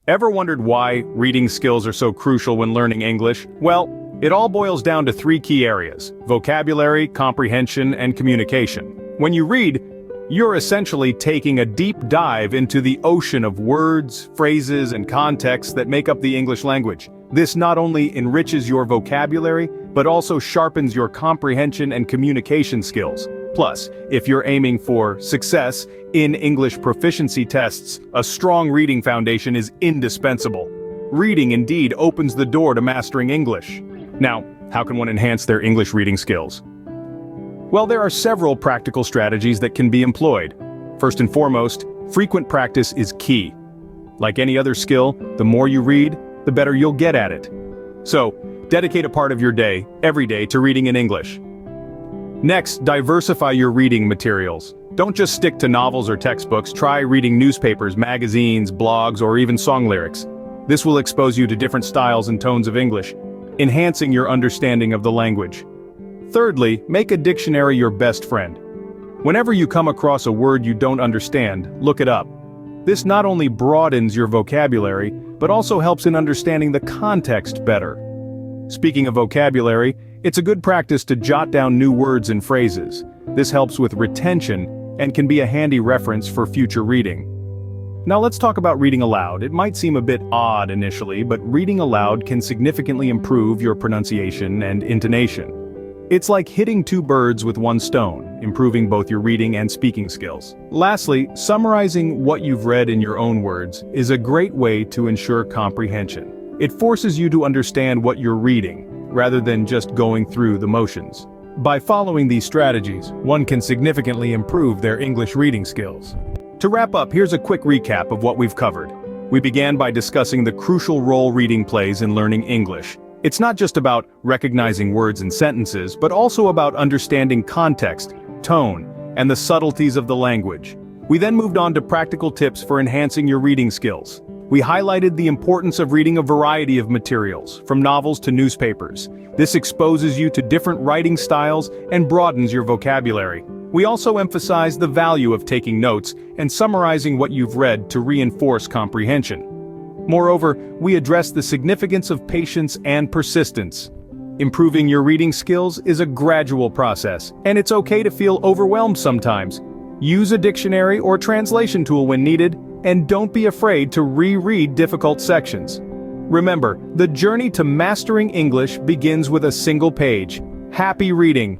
Ever wondered why reading skills are so crucial when learning English? Well, it all boils down to three key areas: vocabulary, comprehension, and communication. When you read, you're essentially taking a deep dive into the ocean of words, phrases, and contexts that make up the English language. This not only enriches your vocabulary, but also sharpens your comprehension and communication skills. Plus, if you're aiming for success in English proficiency tests, a strong reading foundation is indispensable. Reading indeed opens the door to mastering English. Now, how can one enhance their English reading skills? Well, there are several practical strategies that can be employed. First and foremost, frequent practice is key. Like any other skill, the more you read, the better you'll get at it. So, dedicate a part of your day, every day, to reading in English. Next, diversify your reading materials. Don't just stick to novels or textbooks, try reading newspapers, magazines, blogs, or even song lyrics. This will expose you to different styles and tones of English, enhancing your understanding of the language. Thirdly, make a dictionary your best friend. Whenever you come across a word you don't understand, look it up. This not only broadens your vocabulary, but also helps in understanding the context better. Speaking of vocabulary, it's a good practice to jot down new words and phrases. This helps with retention and can be a handy reference for future reading. Now let's talk about reading aloud. It might seem a bit odd initially, but reading aloud can significantly improve your pronunciation and intonation. It's like hitting two birds with one stone, improving both your reading and speaking skills. Lastly, summarizing what you've read in your own words is a great way to ensure comprehension. It forces you to understand what you're reading, rather than just going through the motions. By following these strategies, one can significantly improve their English reading skills. To wrap up, here's a quick recap of what we've covered. We began by discussing the crucial role reading plays in learning English. It's not just about recognizing words and sentences, but also about understanding context, tone, and the subtleties of the language. We then moved on to practical tips for enhancing your reading skills. We highlighted the importance of reading a variety of materials, from novels to newspapers. This exposes you to different writing styles and broadens your vocabulary. We also emphasized the value of taking notes and summarizing what you've read to reinforce comprehension. Moreover, we addressed the significance of patience and persistence. Improving your reading skills is a gradual process, and it's okay to feel overwhelmed sometimes. Use a dictionary or translation tool when needed, and don't be afraid to reread difficult sections. Remember, the journey to mastering English begins with a single page. Happy reading!